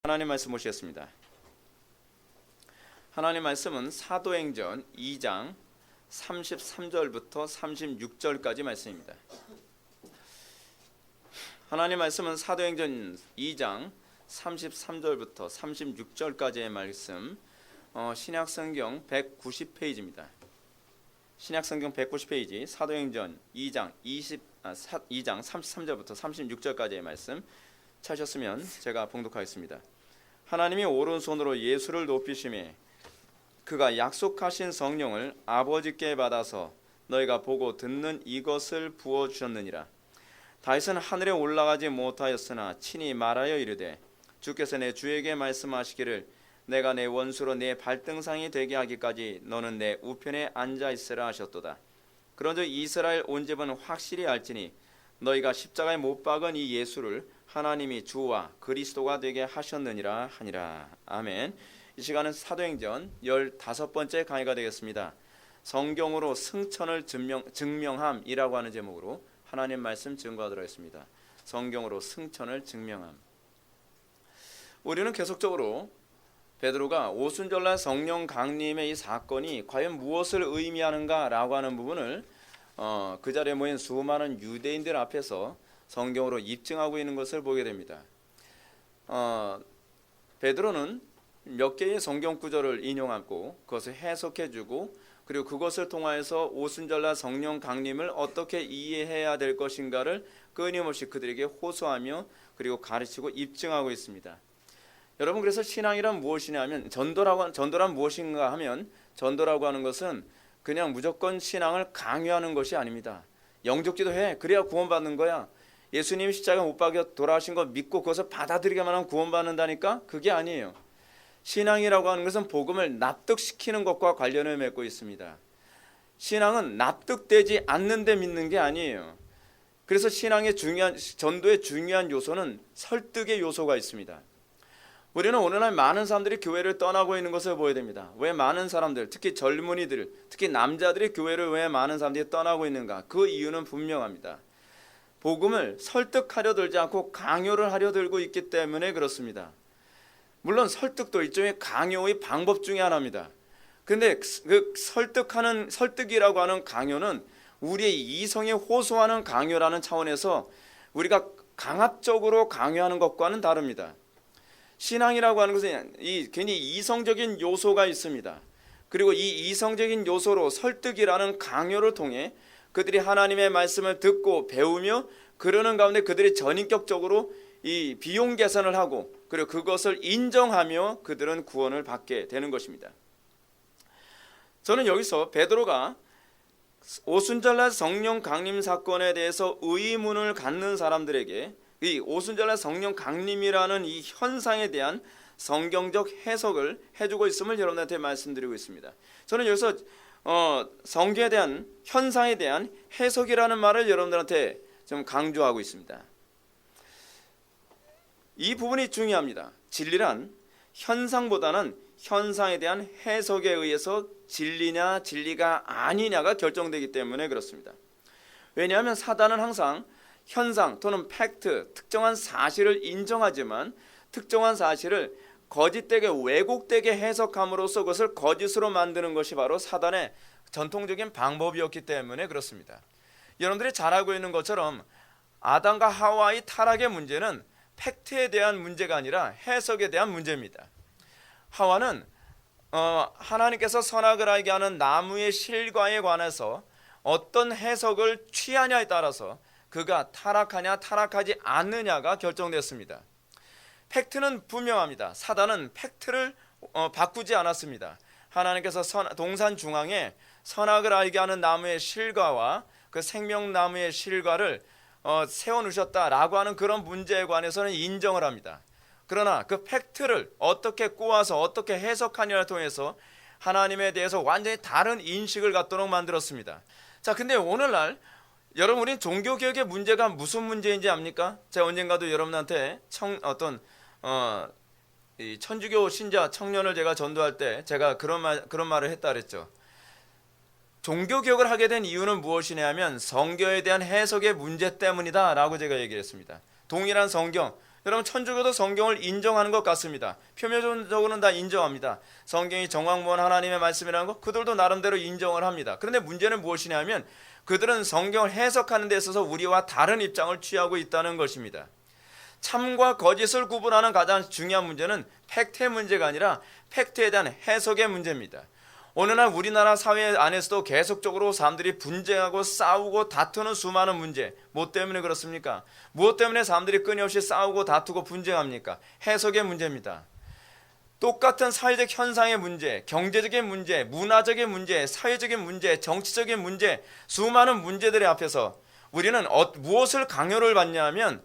하나님 말씀 보시겠습니다. 하나님 말씀은 사도행전 2장 33절부터 36절까지 말씀입니다. 하나님 말씀은 사도행전 2장 33절부터 36절까지의 말씀, 신약성경 190페이지입니다. 신약성경 190페이지 사도행전 2장 33절부터 36절까지의 말씀 찾으셨으면 제가 봉독하겠습니다. 하나님이 오른손으로 예수를 높이시매 그가 약속하신 성령을 아버지께 받아서 너희가 보고 듣는 이것을 부어주셨느니라. 다윗은 하늘에 올라가지 못하였으나 친히 말하여 이르되 주께서 내 주에게 말씀하시기를 내가 내 원수로 내 발등상이 되게 하기까지 너는 내 우편에 앉아 있으라 하셨도다. 그런즉 이스라엘 온 집은 확실히 알지니 너희가 십자가에 못 박은 이 예수를 하나님이 주와 그리스도가 되게 하셨느니라 하니라. 아멘. 이 시간은 사도행전 15번째 강의가 되겠습니다. 성경으로 승천을 증명함이라고 하는 제목으로 하나님 말씀 증거하도록 하겠습니다. 성경으로 승천을 증명함. 우리는 계속적으로 베드로가 오순절날 성령 강림의 이 사건이 과연 무엇을 의미하는가라고 하는 부분을 그 자리에 모인 수많은 유대인들 앞에서 성경으로 입증하고 있는 것을 보게 됩니다. 베드로는 몇 개의 성경 구절을 인용하고 그것을 해석해주고 그리고 그것을 통하여서 오순절날 성령 강림을 어떻게 이해해야 될 것인가를 끊임없이 그들에게 호소하며 그리고 가르치고 입증하고 있습니다. 여러분, 그래서 신앙이란 무엇이냐면 전도란 무엇인가 하면 전도라고 하는 것은 그냥 무조건 신앙을 강요하는 것이 아닙니다. 영접기도 해. 그래야 구원받는 거야. 예수님이 십자가 못 박혀 돌아가신 거 믿고 그것을 받아들이기만 하면 구원받는다니까? 그게 아니에요. 신앙이라고 하는 것은 복음을 납득시키는 것과 관련을 맺고 있습니다. 신앙은 납득되지 않는데 믿는 게 아니에요. 그래서 전도의 중요한 요소는 설득의 요소가 있습니다. 우리는 오늘날 많은 사람들이 교회를 떠나고 있는 것을 보여야 됩니다. 왜 많은 사람들, 특히 젊은이들, 특히 남자들이 교회를 왜 많은 사람들이 떠나고 있는가? 그 이유는 분명합니다. 복음을 설득하려 들지 않고 강요를 하려 들고 있기 때문에 그렇습니다. 물론 설득도 일종의 강요의 방법 중에 하나입니다. 그런데 그 설득이라고 하는 강요는 우리의 이성에 호소하는 강요라는 차원에서 우리가 강압적으로 강요하는 것과는 다릅니다. 신앙이라고 하는 것은 괜히 이성적인 요소가 있습니다. 그리고 이 이성적인 요소로 설득이라는 강요를 통해 그들이 하나님의 말씀을 듣고 배우며 그러는 가운데 그들이 전인격적으로 이 비용 계산을 하고 그리고 그것을 인정하며 그들은 구원을 받게 되는 것입니다. 저는 여기서 베드로가 오순절날 성령 강림 사건에 대해서 의문을 갖는 사람들에게 이 오순절날 성령 강림이라는 이 현상에 대한 성경적 해석을 해주고 있음을 여러분한테 말씀드리고 있습니다. 저는 여기서 성경에 대한 현상에 대한 해석이라는 말을 여러분들한테 좀 강조하고 있습니다. 이 부분이 중요합니다. 진리란 현상보다는 현상에 대한 해석에 의해서 진리냐 진리가 아니냐가 결정되기 때문에 그렇습니다. 왜냐하면 사단은 항상 현상 또는 팩트, 특정한 사실을 인정하지만 특정한 사실을 거짓되게 왜곡되게 해석함으로써 그것을 거짓으로 만드는 것이 바로 사단의 전통적인 방법이었기 때문에 그렇습니다. 여러분들이 잘 알고 있는 것처럼 아담과 하와의 타락의 문제는 팩트에 대한 문제가 아니라 해석에 대한 문제입니다. 하와는 하나님께서 선악을 알게 하는 나무의 실과에 관해서 어떤 해석을 취하냐에 따라서 그가 타락하냐 타락하지 않느냐가 결정됐습니다. 팩트는 분명합니다. 사단은 팩트를 바꾸지 않았습니다. 하나님께서 동산 중앙에 선악을 알게 하는 나무의 실과와 그 생명나무의 실과를 세워놓으셨다라고 하는 그런 문제에 관해서는 인정을 합니다. 그러나 그 팩트를 어떻게 꼬아서 어떻게 해석하냐를 통해서 하나님에 대해서 완전히 다른 인식을 갖도록 만들었습니다. 자, 근데 오늘날 여러분, 우리 종교개혁의 문제가 무슨 문제인지 압니까? 제가 언젠가도 여러분한테 이 천주교 신자 청년을 제가 전도할 때 제가 그런 말을 했다 그랬죠. 종교개혁을 하게 된 이유는 무엇이냐면 성경에 대한 해석의 문제 때문이다 라고 제가 얘기를 했습니다. 동일한 성경, 여러분 천주교도 성경을 인정하는 것 같습니다. 표면적으로는 다 인정합니다. 성경이 정확무원 하나님의 말씀이라는 것 그들도 나름대로 인정을 합니다. 그런데 문제는 무엇이냐면 그들은 성경을 해석하는 데 있어서 우리와 다른 입장을 취하고 있다는 것입니다. 참과 거짓을 구분하는 가장 중요한 문제는 팩트의 문제가 아니라 팩트에 대한 해석의 문제입니다. 오늘날 우리나라 사회 안에서도 계속적으로 사람들이 분쟁하고 싸우고 다투는 수많은 문제, 뭐 때문에 그렇습니까? 무엇 때문에 사람들이 끊임없이 싸우고 다투고 분쟁합니까? 해석의 문제입니다. 똑같은 사회적 현상의 문제, 경제적인 문제, 문화적인 문제, 사회적인 문제, 정치적인 문제, 수많은 문제들의 앞에서 우리는 무엇을 강요를 받냐 하면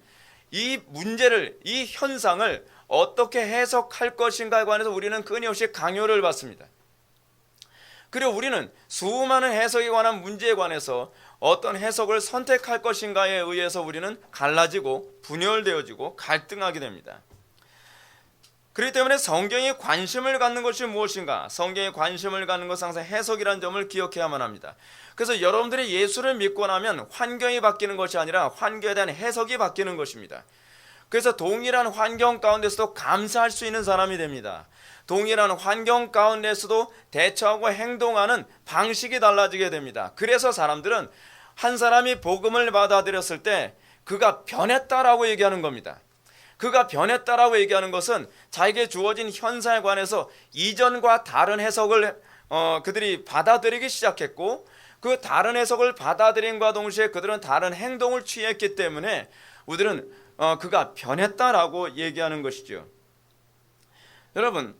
이 문제를, 이 현상을 어떻게 해석할 것인가에 관해서 우리는 끊임없이 강요를 받습니다. 그리고 우리는 수많은 해석에 관한 문제에 관해서 어떤 해석을 선택할 것인가에 의해서 우리는 갈라지고 분열되어지고 갈등하게 됩니다. 그렇기 때문에 성경에 관심을 갖는 것이 무엇인가? 성경에 관심을 갖는 것은 항상 해석이라는 점을 기억해야만 합니다. 그래서 여러분들이 예수를 믿고 나면 환경이 바뀌는 것이 아니라 환경에 대한 해석이 바뀌는 것입니다. 그래서 동일한 환경 가운데서도 감사할 수 있는 사람이 됩니다. 동일한 환경 가운데서도 대처하고 행동하는 방식이 달라지게 됩니다. 그래서 사람들은 한 사람이 복음을 받아들였을 때 그가 변했다라고 얘기하는 겁니다. 그가 변했다라고 얘기하는 것은 자기에게 주어진 현상에 관해서 이전과 다른 해석을 그들이 받아들이기 시작했고 그 다른 해석을 받아들임과 동시에 그들은 다른 행동을 취했기 때문에 우리들은 그가 변했다라고 얘기하는 것이죠. 여러분,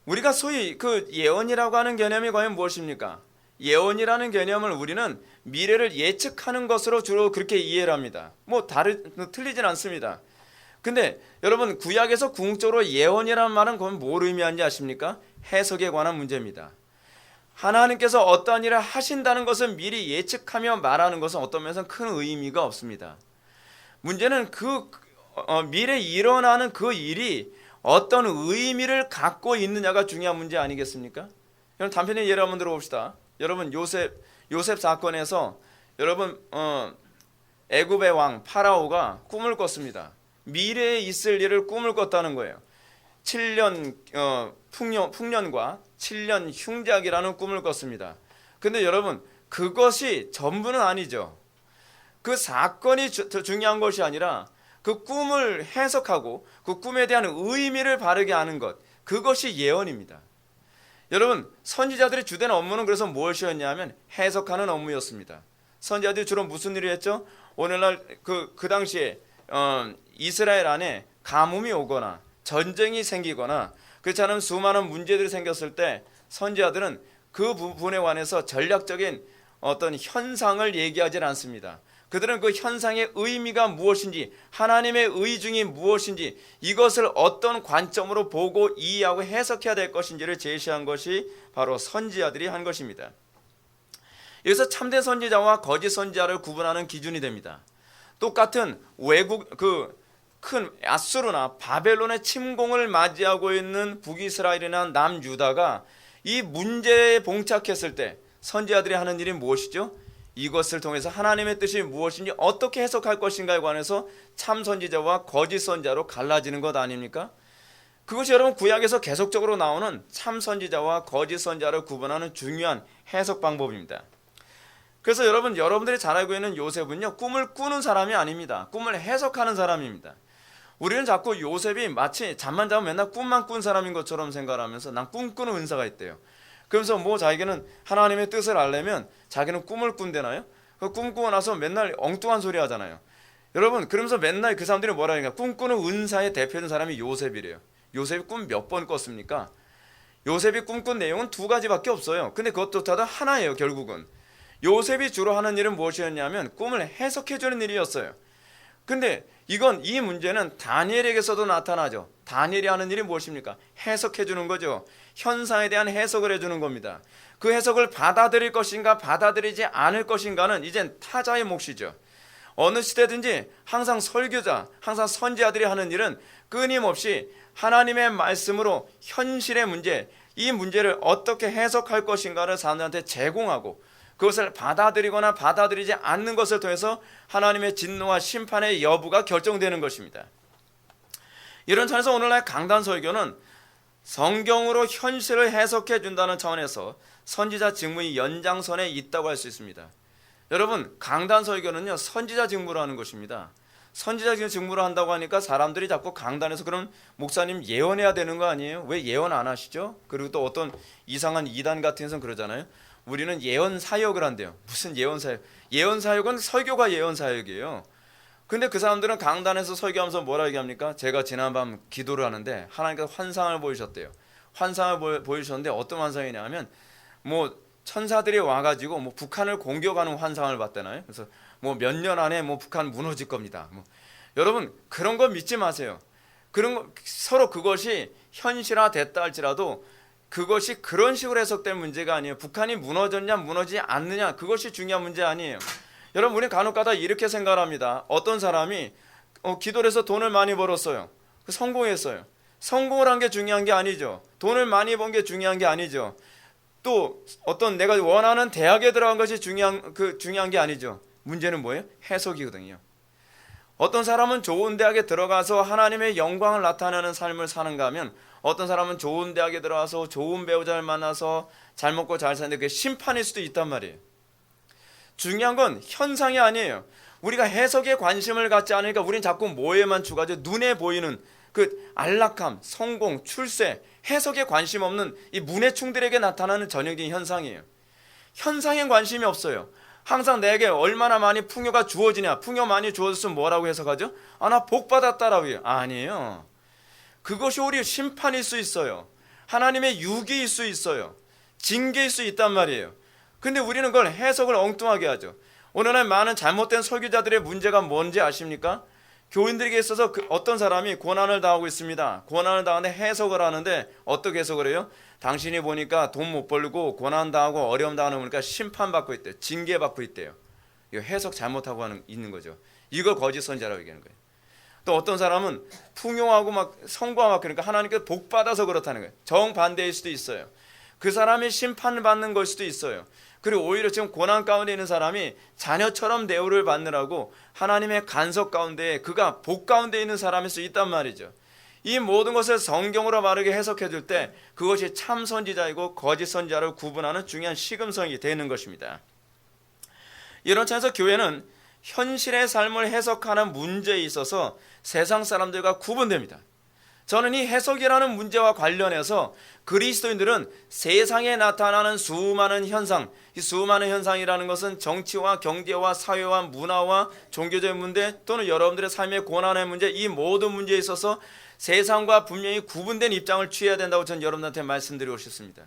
우리가 소위 그 예언이라고 하는 개념이 과연 무엇입니까? 예언이라는 개념을 우리는 미래를 예측하는 것으로 주로 그렇게 이해를 합니다. 틀리진 않습니다. 근데 여러분 구약에서 궁극적으로 예언이라는 말은 그건 뭘 의미하는지 아십니까? 해석에 관한 문제입니다. 하나님께서 어떠한 일을 하신다는 것을 미리 예측하며 말하는 것은 어떤 면에서는 큰 의미가 없습니다. 문제는 미래에 일어나는 그 일이 어떤 의미를 갖고 있느냐가 중요한 문제 아니겠습니까? 여러분 단편의 예를 한번 들어봅시다. 여러분 요셉 사건에서 여러분 애굽의 왕 파라오가 꿈을 꿨습니다. 미래에 있을 일을 꿈을 꿨다는 거예요. 7년 풍년과 7년 흉작이라는 꿈을 꿨습니다. 근데 여러분 그것이 전부는 아니죠. 그 사건이 중요한 것이 아니라 그 꿈을 해석하고 그 꿈에 대한 의미를 바르게 아는 것, 그것이 예언입니다. 여러분 선지자들의 주된 업무는 그래서 무엇이었냐면 해석하는 업무였습니다. 선지자들이 주로 무슨 일을 했죠? 오늘날 그 당시에 이스라엘 안에 가뭄이 오거나 전쟁이 생기거나 그렇지 않으면 수많은 문제들이 생겼을 때 선지자들은 그 부분에 관해서 전략적인 어떤 현상을 얘기하지 않습니다. 그들은 그 현상의 의미가 무엇인지, 하나님의 의중이 무엇인지, 이것을 어떤 관점으로 보고 이해하고 해석해야 될 것인지를 제시한 것이 바로 선지자들이 한 것입니다. 여기서 참된 선지자와 거짓 선지자를 구분하는 기준이 됩니다. 똑같은 외국 큰 아수르나 바벨론의 침공을 맞이하고 있는 북이스라엘이나 남유다가 이 문제에 봉착했을 때 선지자들이 하는 일이 무엇이죠? 이것을 통해서 하나님의 뜻이 무엇인지 어떻게 해석할 것인가에 관해서 참 선지자와 거짓 선지자로 갈라지는 것 아닙니까? 그것이 여러분 구약에서 계속적으로 나오는 참 선지자와 거짓 선지자를 구분하는 중요한 해석 방법입니다. 그래서 여러분들이 잘 알고 있는 요셉은요, 꿈을 꾸는 사람이 아닙니다. 꿈을 해석하는 사람입니다. 우리는 자꾸 요셉이 마치 잠만 자면 맨날 꿈만 꾼 사람인 것처럼 생각을 하면서 난 꿈꾸는 은사가 있대요. 그러면서 자기는 하나님의 뜻을 알려면 자기는 꿈을 꾼대나요? 그 꿈꾸고 나서 맨날 엉뚱한 소리 하잖아요. 여러분 그러면서 맨날 그 사람들이 뭐라 하니까 꿈꾸는 은사의 대표된 사람이 요셉이래요. 요셉이 꿈 몇 번 꿨습니까? 요셉이 꿈꾼 내용은 두 가지밖에 없어요. 근데 그것조차도 하나예요. 결국은 요셉이 주로 하는 일은 무엇이었냐면 꿈을 해석해 주는 일이었어요. 근데 이 문제는 다니엘에게서도 나타나죠. 다니엘이 하는 일이 무엇입니까? 해석해 주는 거죠. 현상에 대한 해석을 해주는 겁니다. 그 해석을 받아들일 것인가 받아들이지 않을 것인가는 이젠 타자의 몫이죠. 어느 시대든지 항상 설교자, 항상 선지자들이 하는 일은 끊임없이 하나님의 말씀으로 현실의 문제, 이 문제를 어떻게 해석할 것인가를 사람들한테 제공하고 그것을 받아들이거나 받아들이지 않는 것을 통해서 하나님의 진노와 심판의 여부가 결정되는 것입니다. 이런 차원에서 오늘날 강단 설교는 성경으로 현실을 해석해 준다는 차원에서 선지자 직무의 연장선에 있다고 할 수 있습니다. 여러분, 강단 설교는요, 선지자 직무로 하는 것입니다. 선지자 직무를 한다고 하니까 사람들이 자꾸 강단에서 그럼 목사님 예언해야 되는 거 아니에요? 왜 예언 안 하시죠? 그리고 또 어떤 이상한 이단 같은 데서는 그러잖아요. 우리는 예언 사역을 한대요. 무슨 예언 사역? 예언 사역은 설교가 예언 사역이에요. 근데 그 사람들은 강단에서 설교하면서 뭐라 얘기합니까? 제가 지난밤 기도를 하는데 하나님께서 환상을 보이셨대요. 환상을 보이셨는데 어떤 환상이냐 하면 뭐 천사들이 와가지고 뭐 북한을 공격하는 환상을 봤다나요? 그래서 뭐 몇 년 안에 뭐 북한 무너질 겁니다. 여러분, 그런 거 믿지 마세요. 그런 거, 서로 그것이 현실화됐다 할지라도 그것이 그런 식으로 해석된 문제가 아니에요. 북한이 무너졌냐 무너지지 않느냐, 그것이 중요한 문제 아니에요. 여러분, 우리는 간혹가다 이렇게 생각을 합니다. 어떤 사람이 기도를 해서 돈을 많이 벌었어요. 성공했어요. 성공을 한 게 중요한 게 아니죠. 돈을 많이 번 게 중요한 게 아니죠. 또 어떤 내가 원하는 대학에 들어간 것이 중요한 게 아니죠. 문제는 뭐예요? 해석이거든요. 어떤 사람은 좋은 대학에 들어가서 하나님의 영광을 나타내는 삶을 사는가 하면, 어떤 사람은 좋은 대학에 들어가서 좋은 배우자를 만나서 잘 먹고 잘 사는데 그게 심판일 수도 있단 말이에요. 중요한 건 현상이 아니에요. 우리가 해석에 관심을 갖지 않으니까 우리는 자꾸 뭐에만 추가하죠? 눈에 보이는 그 안락함, 성공, 출세, 해석에 관심 없는 이 문해충들에게 나타나는 전형적인 현상이에요. 현상에 관심이 없어요. 항상 내게 얼마나 많이 풍요가 주어지냐, 풍요 많이 주어졌으면 뭐라고 해석하죠? 나 복 받았다라고 해요. 아니에요. 그것이 오히려 심판일 수 있어요. 하나님의 유기일 수 있어요. 징계일 수 있단 말이에요. 근데 우리는 그걸 해석을 엉뚱하게 하죠. 오늘날 많은 잘못된 설교자들의 문제가 뭔지 아십니까? 교인들에게 있어서 어떤 사람이 고난을 당하고 있습니다. 고난을 당하는데 해석을 하는데 어떻게 해석을 해요? 당신이 보니까 돈 못 벌고 고난 당하고 어려움 당하는 거니까 심판받고 있대요. 징계받고 있대요. 이거 해석 잘못하고 있는 거죠. 이걸 거짓 선지자라고 얘기하는 거예요. 또 어떤 사람은 풍요하고 막 성공하고 그러니까 하나님께서 복 받아서 그렇다는 거예요. 정반대일 수도 있어요. 그 사람이 심판을 받는 걸 수도 있어요. 그리고 오히려 지금 고난 가운데 있는 사람이 자녀처럼 대우를 받느라고 하나님의 간섭 가운데 그가 복 가운데 있는 사람일 수 있단 말이죠. 이 모든 것을 성경으로 바르게 해석해 줄 때 그것이 참 선지자이고 거짓 선지자를 구분하는 중요한 시금석이 되는 것입니다. 이런 차에서 교회는 현실의 삶을 해석하는 문제에 있어서 세상 사람들과 구분됩니다. 저는 이 해석이라는 문제와 관련해서 그리스도인들은 세상에 나타나는 수많은 현상, 이 수많은 현상이라는 것은 정치와 경제와 사회와 문화와 종교적인 문제 또는 여러분들의 삶의 고난의 문제, 이 모든 문제에 있어서 세상과 분명히 구분된 입장을 취해야 된다고 저는 여러분들한테 말씀드리고 싶습니다.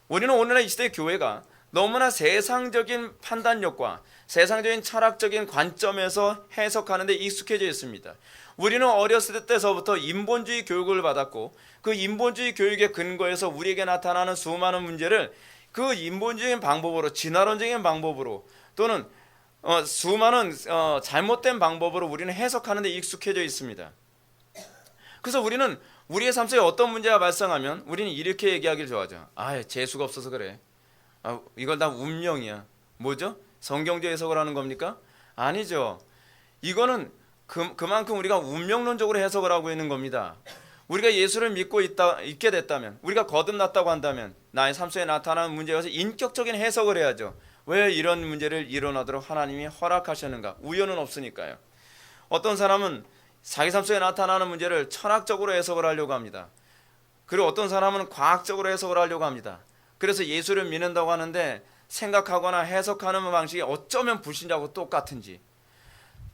우리는 오늘날 이 시대의 교회가 너무나 세상적인 판단력과 세상적인 철학적인 관점에서 해석하는 데 익숙해져 있습니다. 우리는 어렸을 때서부터 인본주의 교육을 받았고 그 인본주의 교육의 근거에서 우리에게 나타나는 수많은 문제를 그 인본주의적인 방법으로, 진화론적인 방법으로 또는 수많은 잘못된 방법으로 우리는 해석하는 데 익숙해져 있습니다. 그래서 우리는 우리의 삶 속에 어떤 문제가 발생하면 우리는 이렇게 얘기하기를 좋아하죠. 재수가 없어서 그래. 이걸 다 운명이야. 뭐죠? 성경적 해석을 하는 겁니까? 아니죠. 이거는 그만큼 우리가 운명론적으로 해석을 하고 있는 겁니다. 우리가 예수를 믿고 있게 됐다면, 우리가 거듭났다고 한다면 나의 삶 속에 나타나는 문제에 대해서 인격적인 해석을 해야죠. 왜 이런 문제를 일어나도록 하나님이 허락하셨는가? 우연은 없으니까요. 어떤 사람은 자기 삶 속에 나타나는 문제를 철학적으로 해석을 하려고 합니다. 그리고 어떤 사람은 과학적으로 해석을 하려고 합니다. 그래서 예수를 믿는다고 하는데 생각하거나 해석하는 방식이 어쩌면 불신자하고 똑같은지,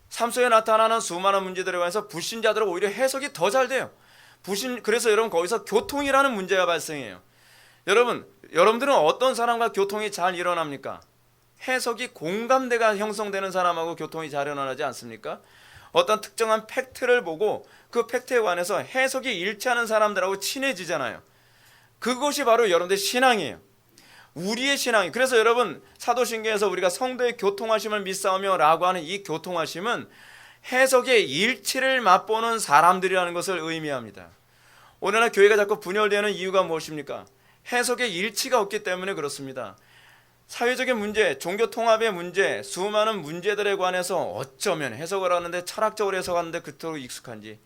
삶 속에 나타나는 수많은 문제들에 관해서 불신자들은 오히려 해석이 더 잘 돼요. 그래서 여러분 거기서 교통이라는 문제가 발생해요. 여러분들은 어떤 사람과 교통이 잘 일어납니까? 해석이 공감대가 형성되는 사람하고 교통이 잘 일어나지 않습니까? 어떤 특정한 팩트를 보고 그 팩트에 관해서 해석이 일치하는 사람들하고 친해지잖아요. 그것이 바로 여러분들의 신앙이에요. 우리의 신앙이. 그래서 여러분 사도신경에서 우리가 성도의 교통하심을 믿사오며 라고 하는 이 교통하심은 해석의 일치를 맛보는 사람들이라는 것을 의미합니다. 오늘날 교회가 자꾸 분열되는 이유가 무엇입니까? 해석의 일치가 없기 때문에 그렇습니다. 사회적인 문제, 종교 통합의 문제, 수많은 문제들에 관해서 어쩌면 해석을 하는데 철학적으로 해석하는데 그토록 익숙한지,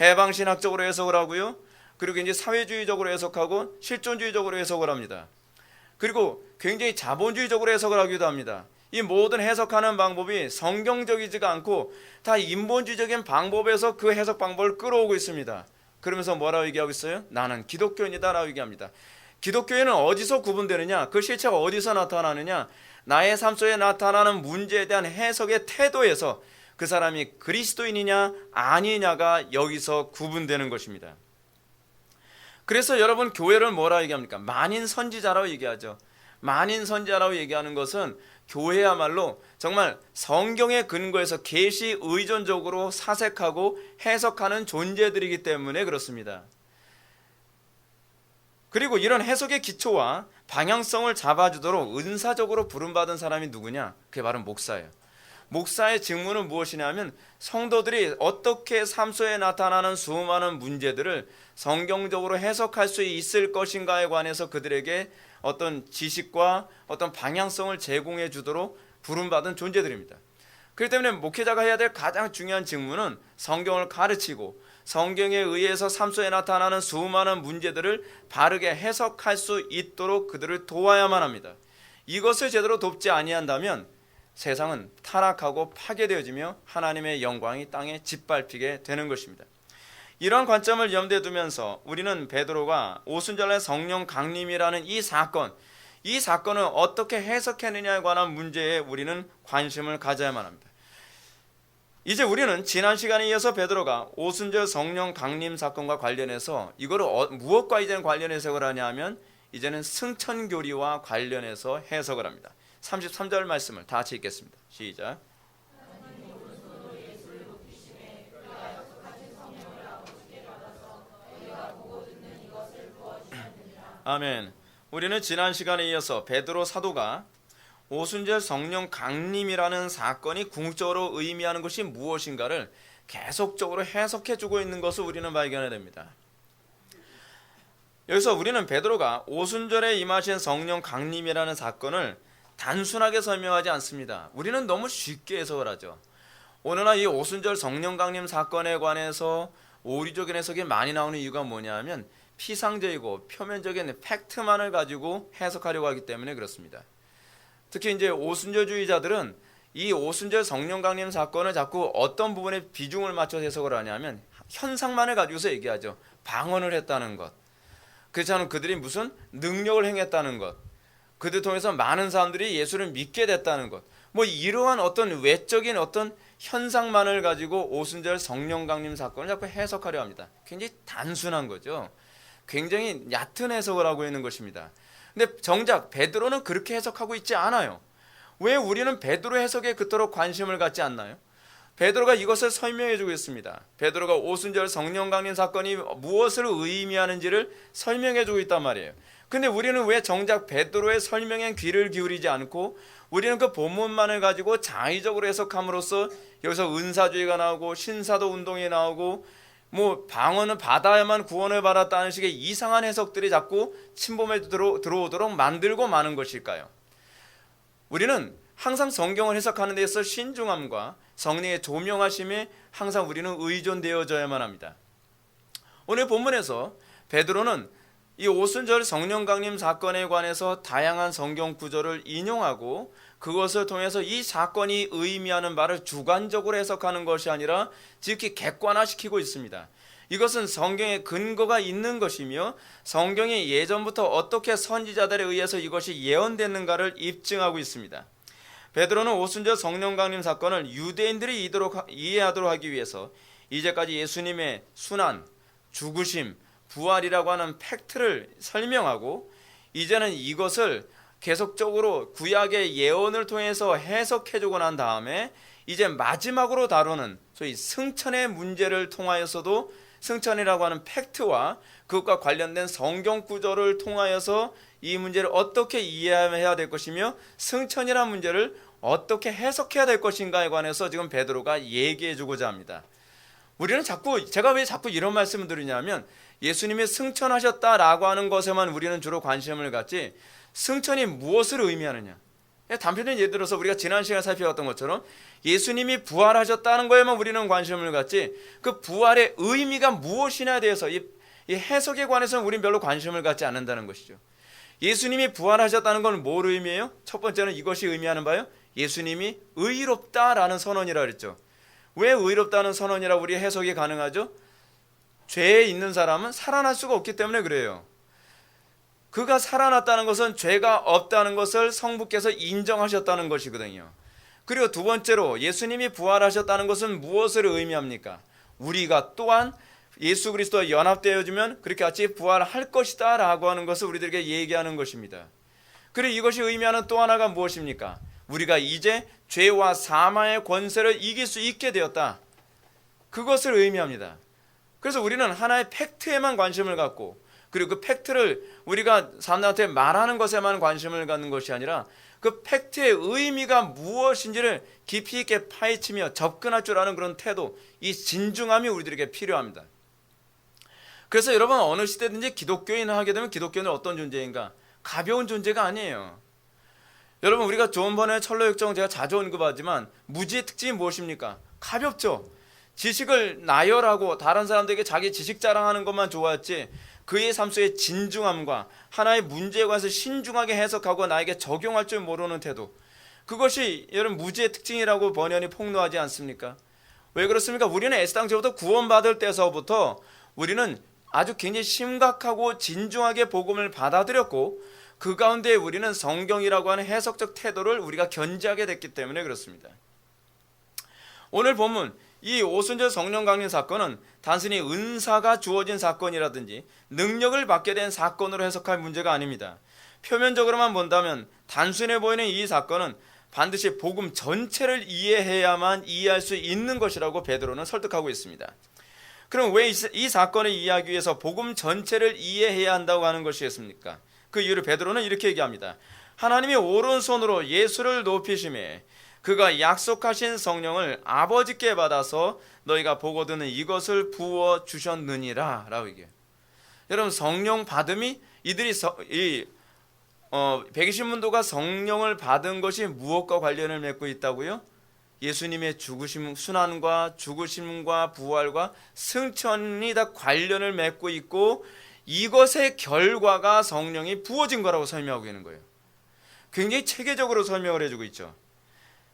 해방신학적으로 해석을 하고요. 그리고 이제 사회주의적으로 해석하고 실존주의적으로 해석을 합니다. 그리고 굉장히 자본주의적으로 해석을 하기도 합니다. 이 모든 해석하는 방법이 성경적이지가 않고 다 인본주의적인 방법에서 그 해석 방법을 끌어오고 있습니다. 그러면서 뭐라고 얘기하고 있어요? 나는 기독교인이다 라고 얘기합니다. 기독교인은 어디서 구분되느냐? 그 실체가 어디서 나타나느냐? 나의 삶 속에 나타나는 문제에 대한 해석의 태도에서 그 사람이 그리스도인이냐 아니냐가 여기서 구분되는 것입니다. 그래서 여러분 교회를 뭐라 얘기합니까? 만인 선지자라고 얘기하죠. 만인 선지자라고 얘기하는 것은 교회야말로 정말 성경의 근거에서 계시 의존적으로 사색하고 해석하는 존재들이기 때문에 그렇습니다. 그리고 이런 해석의 기초와 방향성을 잡아주도록 은사적으로 부름받은 사람이 누구냐? 그게 바로 목사예요. 목사의 직무는 무엇이냐면 성도들이 어떻게 삶 속에 나타나는 수많은 문제들을 성경적으로 해석할 수 있을 것인가에 관해서 그들에게 어떤 지식과 어떤 방향성을 제공해 주도록 부름받은 존재들입니다. 그렇기 때문에 목회자가 해야 될 가장 중요한 직무는 성경을 가르치고 성경에 의해서 삶 속에 나타나는 수많은 문제들을 바르게 해석할 수 있도록 그들을 도와야만 합니다. 이것을 제대로 돕지 아니한다면 세상은 타락하고 파괴되어지며 하나님의 영광이 땅에 짓밟히게 되는 것입니다. 이러한 관점을 염두에 두면서 우리는 베드로가 오순절날 성령 강림이라는 이 사건을 어떻게 해석했느냐에 관한 문제에 우리는 관심을 가져야만 합니다. 이제 우리는 지난 시간에 이어서 베드로가 오순절 성령 강림 사건과 관련해서 이거를 무엇과 이제는 관련해서 해석을 하냐 하면 이제는 승천교리와 관련해서 해석을 합니다. 33절 말씀을 다 같이 읽겠습니다. 시작. 아멘. 우리는 지난 시간에 이어서 베드로 사도가 오순절 성령 강림이라는 사건이 궁극적으로 의미하는 것이 무엇인가를 계속적으로 해석해주고 있는 것을 우리는 발견해야 됩니다. 여기서 우리는 베드로가 오순절에 임하신 성령 강림이라는 사건을 단순하게 설명하지 않습니다. 우리는 너무 쉽게 해석을 하죠. 오늘날 이 오순절 성령 강림 사건에 관해서 오리적인 해석이 많이 나오는 이유가 뭐냐면 피상적이고 표면적인 팩트만을 가지고 해석하려고 하기 때문에 그렇습니다. 특히 이제 오순절주의자들은 이 오순절 성령 강림 사건을 자꾸 어떤 부분에 비중을 맞춰서 해석을 하냐면 현상만을 가지고서 얘기하죠. 방언을 했다는 것. 그렇지 않으면 그들이 무슨 능력을 행했다는 것. 그들 통해서 많은 사람들이 예수를 믿게 됐다는 것. 뭐 이러한 어떤 외적인 어떤 현상만을 가지고 오순절 성령 강림 사건을 자꾸 해석하려 합니다. 굉장히 단순한 거죠. 굉장히 얕은 해석을 하고 있는 것입니다. 근데 정작 베드로는 그렇게 해석하고 있지 않아요. 왜 우리는 베드로 해석에 그토록 관심을 갖지 않나요? 베드로가 이것을 설명해 주고 있습니다. 베드로가 오순절 성령 강림 사건이 무엇을 의미하는지를 설명해 주고 있단 말이에요. 근데 우리는 왜 정작 베드로의 설명에 귀를 기울이지 않고 우리는 그 본문만을 가지고 자의적으로 해석함으로써 여기서 은사주의가 나오고 신사도 운동이 나오고 뭐 방언을 받아야만 구원을 받았다는 식의 이상한 해석들이 자꾸 침범에 들어오도록 만들고 마는 것일까요? 우리는 항상 성경을 해석하는 데 있어 신중함과 성령의 조명하심에 항상 우리는 의존되어져야만 합니다. 오늘 본문에서 베드로는 이 오순절 성령 강림 사건에 관해서 다양한 성경 구절을 인용하고 그것을 통해서 이 사건이 의미하는 바를 주관적으로 해석하는 것이 아니라 지극히 객관화시키고 있습니다. 이것은 성경에 근거가 있는 것이며 성경이 예전부터 어떻게 선지자들에 의해서 이것이 예언됐는가를 입증하고 있습니다. 베드로는 오순절 성령 강림 사건을 유대인들이 이해하도록 하기 위해서 이제까지 예수님의 순환, 죽으심, 부활이라고 하는 팩트를 설명하고 이제는 이것을 계속적으로 구약의 예언을 통해서 해석해주고 난 다음에 이제 마지막으로 다루는 소위 승천의 문제를 통하여서도 승천이라고 하는 팩트와 그것과 관련된 성경 구절을 통하여서 이 문제를 어떻게 이해해야 될 것이며 승천이라는 문제를 어떻게 해석해야 될 것인가에 관해서 지금 베드로가 얘기해주고자 합니다. 우리는 제가 왜 자꾸 이런 말씀을 드리냐면 예수님이 승천하셨다라고 하는 것에만 우리는 주로 관심을 갖지 승천이 무엇을 의미하느냐 단편적인 예를 들어서 우리가 지난 시간에 살펴봤던 것처럼 예수님이 부활하셨다는 거에만 우리는 관심을 갖지 그 부활의 의미가 무엇이냐에 대해서 이 해석에 관해서는 우리는 별로 관심을 갖지 않는다는 것이죠. 예수님이 부활하셨다는 건 뭘 의미해요? 첫 번째는 이것이 의미하는 바요, 예수님이 의롭다라는 선언이라 그랬죠. 왜 의롭다는 선언이라고 우리 해석이 가능하죠? 죄에 있는 사람은 살아날 수가 없기 때문에 그래요. 그가 살아났다는 것은 죄가 없다는 것을 성부께서 인정하셨다는 것이거든요. 그리고 두 번째로 예수님이 부활하셨다는 것은 무엇을 의미합니까? 우리가 또한 예수 그리스도와 연합되어지면 그렇게 같이 부활할 것이다 라고 하는 것을 우리들에게 얘기하는 것입니다. 그리고 이것이 의미하는 또 하나가 무엇입니까? 우리가 이제 죄와 사망의 권세를 이길 수 있게 되었다, 그것을 의미합니다. 그래서 우리는 하나의 팩트에만 관심을 갖고, 그리고 그 팩트를 우리가 사람들한테 말하는 것에만 관심을 갖는 것이 아니라 그 팩트의 의미가 무엇인지를 깊이 있게 파헤치며 접근할 줄 아는 그런 태도, 이 진중함이 우리들에게 필요합니다. 그래서 여러분, 어느 시대든지 기독교인을 하게 되면 기독교는 어떤 존재인가? 가벼운 존재가 아니에요. 여러분, 우리가 조은번의 철로역정 제가 자주 언급하지만 무지의 특징이 무엇입니까? 가볍죠. 지식을 나열하고 다른 사람들에게 자기 지식 자랑하는 것만 좋아했지 그의 삶 속의 진중함과 하나의 문제에 관해서 신중하게 해석하고 나에게 적용할 줄 모르는 태도, 그것이 여러분 무지의 특징이라고 번연히 폭로하지 않습니까? 왜 그렇습니까? 우리는 애당초부터 구원받을 때서부터 우리는 아주 굉장히 심각하고 진중하게 복음을 받아들였고 그 가운데 우리는 성경이라고 하는 해석적 태도를 우리가 견지하게 됐기 때문에 그렇습니다. 오늘 본문 이 오순절 성령 강림 사건은 단순히 은사가 주어진 사건이라든지 능력을 받게 된 사건으로 해석할 문제가 아닙니다. 표면적으로만 본다면 단순해 보이는 이 사건은 반드시 복음 전체를 이해해야만 이해할 수 있는 것이라고 베드로는 설득하고 있습니다. 그럼 왜 이 사건을 이해하기 위해서 복음 전체를 이해해야 한다고 하는 것이겠습니까? 그 이유를 베드로는 이렇게 얘기합니다. 하나님이 오른손으로 예수를 높이심에 그가 약속하신 성령을 아버지께 받아서 너희가 보고 듣는 이것을 부어 주셨느니라 라고 얘기해요. 여러분, 성령 받음이 이들이 120문도가 성령을 받은 것이 무엇과 관련을 맺고 있다고요? 예수님의 죽으심, 순환과 죽으심과 부활과 승천이 다 관련을 맺고 있고 이것의 결과가 성령이 부어진 거라고 설명하고 있는 거예요. 굉장히 체계적으로 설명을 해주고 있죠.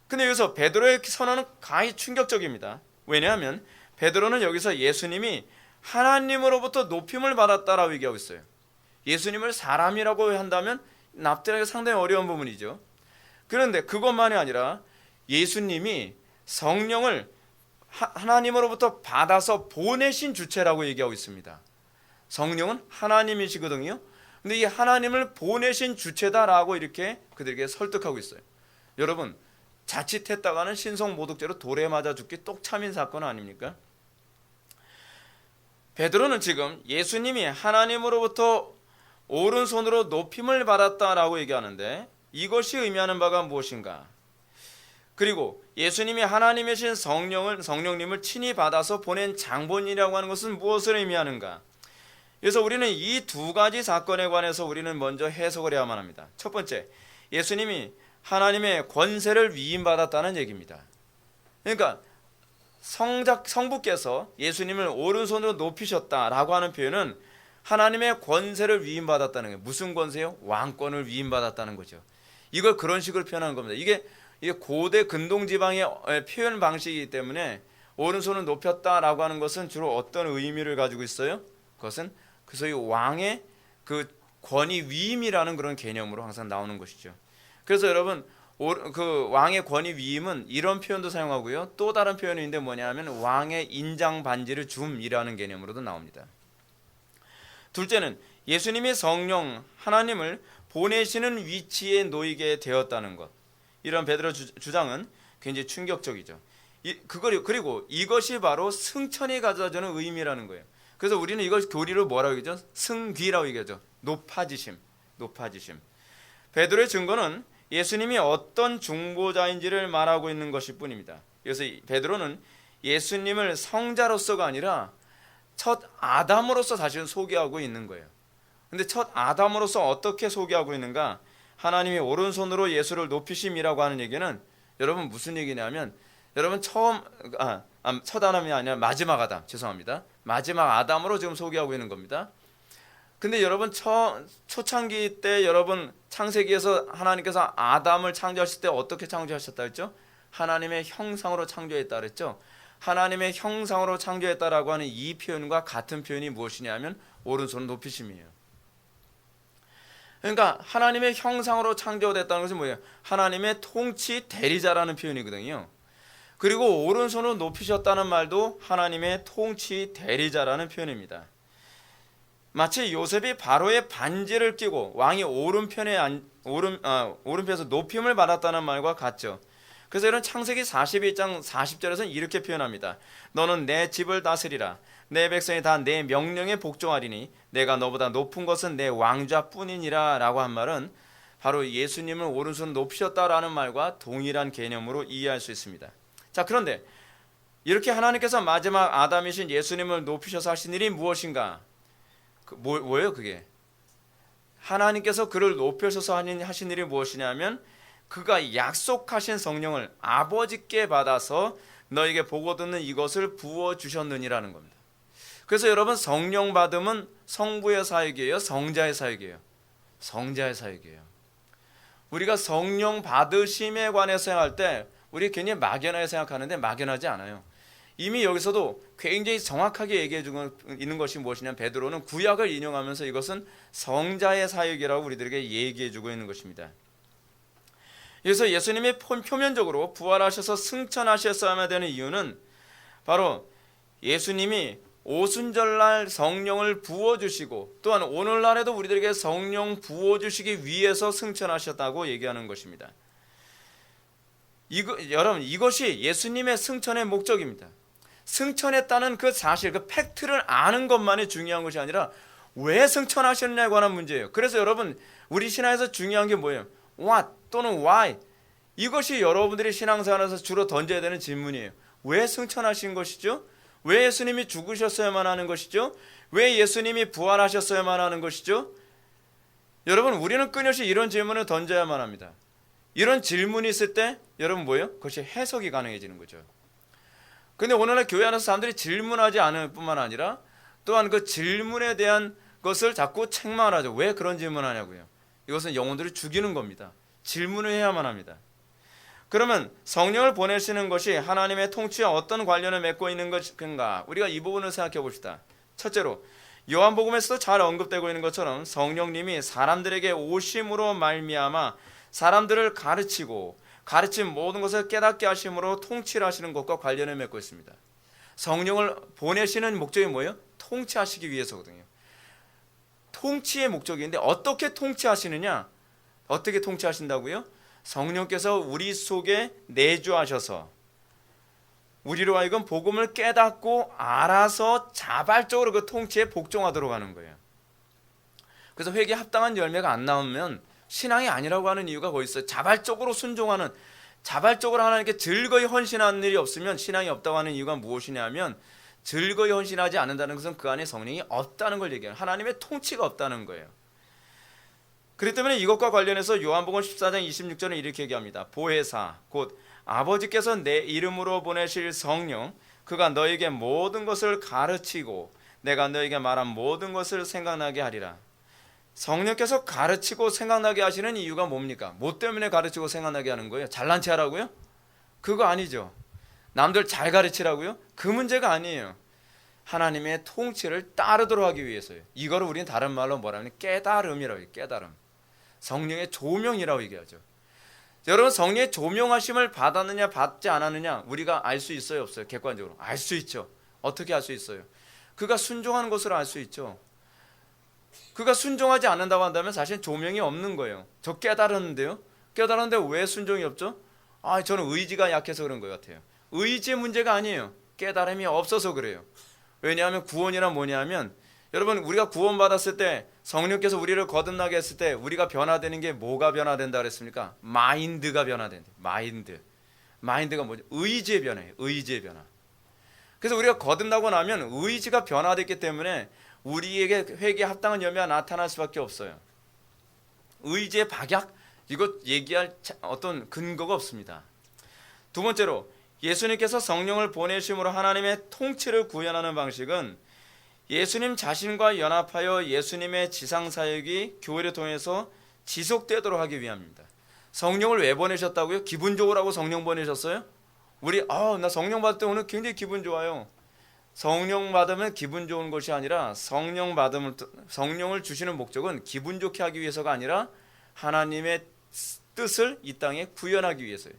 근데 여기서 베드로의 선언은 강히 충격적입니다. 왜냐하면 베드로는 여기서 예수님이 하나님으로부터 높임을 받았다라고 얘기하고 있어요. 예수님을 사람이라고 한다면 납득하기가 상당히 어려운 부분이죠. 그런데 그것만이 아니라 예수님이 성령을 하나님으로부터 받아서 보내신 주체라고 얘기하고 있습니다. 성령은 하나님이시거든요. 근데 이 하나님을 보내신 주체다라고 이렇게 그들에게 설득하고 있어요. 여러분, 자칫했다가는 신성모독죄로 돌에 맞아 죽기 똑참인 사건 아닙니까? 베드로는 지금 예수님이 하나님으로부터 오른손으로 높임을 받았다라고 얘기하는데 이것이 의미하는 바가 무엇인가? 그리고 예수님이 하나님이신 성령님을 친히 받아서 보낸 장본이라고 하는 것은 무엇을 의미하는가? 그래서 우리는 이 두 가지 사건에 관해서 우리는 먼저 해석을 해야만 합니다. 첫 번째, 예수님이 하나님의 권세를 위임받았다는 얘기입니다. 그러니까 성부께서 예수님을 오른손으로 높이셨다라고 하는 표현은 하나님의 권세를 위임받았다는 거예요. 무슨 권세요? 왕권을 위임받았다는 거죠. 이걸 그런 식으로 표현하는 겁니다. 이게 고대 근동지방의 표현 방식이기 때문에 오른손을 높였다라고 하는 것은 주로 어떤 의미를 가지고 있어요? 그것은 그 소위 왕의 그 권위 위임이라는 그런 개념으로 항상 나오는 것이죠. 그래서 여러분, 그 왕의 권위 위임은 이런 표현도 사용하고요. 또 다른 표현이 있는데 뭐냐면 왕의 인장 반지를 줌이라는 개념으로도 나옵니다. 둘째는 예수님이 성령 하나님을 보내시는 위치에 놓이게 되었다는 것. 이런 베드로 주장은 굉장히 충격적이죠. 그리고 이것이 바로 승천이 가져다주는 의미라는 거예요. 그래서 우리는 이걸 교리로 뭐라고 얘기하죠? 승귀라고 얘기하죠. 높아지심. 베드로의 증거는 예수님이 어떤 중보자인지를 말하고 있는 것일 뿐입니다. 그래서 베드로는 예수님을 성자로서가 아니라 첫 아담으로서 사실은 소개하고 있는 거예요. 근데 첫 아담으로서 어떻게 소개하고 있는가? 하나님이 오른손으로 예수를 높이심이라고 하는 얘기는 여러분 무슨 얘기냐면 여러분 첫 아담이 아니라 마지막 아담, 죄송합니다. 마지막 아담으로 지금 소개하고 있는 겁니다. 근데 여러분 초창기 때 여러분 창세기에서 하나님께서 아담을 창조하실 때 어떻게 창조하셨다 했죠? 하나님의 형상으로 창조했다 그랬죠? 하나님의 형상으로 창조했다라고 하는 이 표현과 같은 표현이 무엇이냐면 오른손 높이심이에요. 그러니까 하나님의 형상으로 창조됐다는 것은 뭐예요? 하나님의 통치 대리자라는 표현이거든요. 그리고 오른손으로 높이셨다는 말도 하나님의 통치 대리자라는 표현입니다. 마치 요셉이 바로의 반지를 끼고 왕이 오른편에서 높임을 받았다는 말과 같죠. 그래서 이런 창세기 42장 40절에서는 이렇게 표현합니다. 너는 내 집을 다스리라. 내 백성이 다 내 명령에 복종하리니 내가 너보다 높은 것은 내 왕좌뿐이니라 라고 한 말은 바로 예수님을 오른손 높이셨다라는 말과 동일한 개념으로 이해할 수 있습니다. 자, 그런데 이렇게 하나님께서 마지막 아담이신 예수님을 높이셔서 하신 일이 무엇인가? 뭐예요 그게? 하나님께서 그를 높여셔서 하신 일이 무엇이냐면 그가 약속하신 성령을 아버지께 받아서 너에게 보고 듣는 이것을 부어주셨느니라는 겁니다. 그래서 여러분 성령 받음은 성부의 사역이에요? 성자의 사역이에요? 성자의 사역이에요. 우리가 성령 받으심에 관해서 생각할 때 우리 굉장히 막연하게 생각하는데 막연하지 않아요. 이미 여기서도 굉장히 정확하게 얘기해 주고 있는 것이 무엇이냐면 베드로는 구약을 인용하면서 이것은 성자의 사역이라고 우리들에게 얘기해 주고 있는 것입니다. 그래서 예수님이 표면적으로 부활하셔서 승천하셨어야 되는 이유는 바로 예수님이 오순절날 성령을 부어주시고 또한 오늘날에도 우리들에게 성령 부어주시기 위해서 승천하셨다고 얘기하는 것입니다. 여러분 이것이 예수님의 승천의 목적입니다. 승천했다는 그 사실, 그 팩트를 아는 것만이 중요한 것이 아니라 왜 승천하셨냐고 하는 문제예요. 그래서 여러분 우리 신앙에서 중요한 게 뭐예요? What 또는 why, 이것이 여러분들이 신앙생활에서 주로 던져야 되는 질문이에요. 왜 승천하신 것이죠? 왜 예수님이 죽으셨어야만 하는 것이죠? 왜 예수님이 부활하셨어야만 하는 것이죠? 여러분 우리는 끊임없이 이런 질문을 던져야만 합니다. 이런 질문이 있을 때 여러분 뭐예요? 그것이 해석이 가능해지는 거죠. 근데 오늘날 교회 안에서 사람들이 질문하지 않을 뿐만 아니라 또한 그 질문에 대한 것을 자꾸 책망하죠. 왜 그런 질문하냐고요. 이것은 영혼들을 죽이는 겁니다. 질문을 해야만 합니다. 그러면 성령을 보내시는 것이 하나님의 통치와 어떤 관련을 맺고 있는 것인가? 우리가 이 부분을 생각해 봅시다. 첫째로 요한복음에서도 잘 언급되고 있는 것처럼 성령님이 사람들에게 오심으로 말미암아 사람들을 가르치고 가르친 모든 것을 깨닫게 하심으로 통치를 하시는 것과 관련을 맺고 있습니다. 성령을 보내시는 목적이 뭐예요? 통치하시기 위해서거든요. 통치의 목적인데 어떻게 통치하시느냐? 어떻게 통치하신다고요? 성령께서 우리 속에 내주하셔서 우리로 하여금 복음을 깨닫고 알아서 자발적으로 그 통치에 복종하도록 하는 거예요. 그래서 회개에 합당한 열매가 안 나오면 신앙이 아니라고 하는 이유가 거기 있어요. 자발적으로 순종하는, 자발적으로 하나님께 즐거이 헌신하는 일이 없으면 신앙이 없다고 하는 이유가 무엇이냐면 즐거이 헌신하지 않는다는 것은 그 안에 성령이 없다는 걸 얘기해요. 하나님의 통치가 없다는 거예요. 그렇기 때문에 이것과 관련해서 요한복음 14장 26절은 이렇게 얘기합니다. 보혜사 곧 아버지께서 내 이름으로 보내실 성령, 그가 너에게 모든 것을 가르치고 내가 너에게 말한 모든 것을 생각나게 하리라. 성령께서 가르치고 생각나게 하시는 이유가 뭡니까? 뭐 때문에 가르치고 생각나게 하는 거예요? 잘난 체 하라고요? 그거 아니죠. 남들 잘 가르치라고요? 그 문제가 아니에요. 하나님의 통치를 따르도록 하기 위해서요. 이거를 우리는 다른 말로 뭐라 하면 깨달음이라고 해요. 깨달음. 성령의 조명이라고 얘기하죠. 여러분 성령의 조명하심을 받았느냐 받지 않았느냐 우리가 알 수 있어요 없어요? 객관적으로 알 수 있죠. 어떻게 알 수 있어요? 그가 순종하는 것으로 알 수 있죠. 그가 순종하지 않는다고 한다면 사실 조명이 없는 거예요. 저 깨달았는데요. 깨달았는데 왜 순종이 없죠? 저는 의지가 약해서 그런 것 같아요. 의지의 문제가 아니에요. 깨달음이 없어서 그래요. 왜냐하면 구원이란 뭐냐면 여러분 우리가 구원받았을 때 성령께서 우리를 거듭나게 했을 때 우리가 변화되는 게 뭐가 변화된다 그랬습니까? 마인드가 변화된다. 마인드가 뭐죠? 의지의 변화예요. 의지의 변화. 그래서 우리가 거듭나고 나면 의지가 변화됐기 때문에 우리에게 회개에 합당한 열매가 나타날 수밖에 없어요. 의지의 박약, 이것 얘기할 어떤 근거가 없습니다. 두 번째로 예수님께서 성령을 보내심으로 하나님의 통치를 구현하는 방식은 예수님 자신과 연합하여 예수님의 지상사역이 교회를 통해서 지속되도록 하기 위함입니다. 성령을 왜 보내셨다고요? 기분 좋으라고 성령 보내셨어요? 우리 나 성령 받을 때 오늘 굉장히 기분 좋아요. 성령 받으면 기분 좋은 것이 아니라 성령을 주시는 목적은 기분 좋게 하기 위해서가 아니라 하나님의 뜻을 이 땅에 구현하기 위해서요.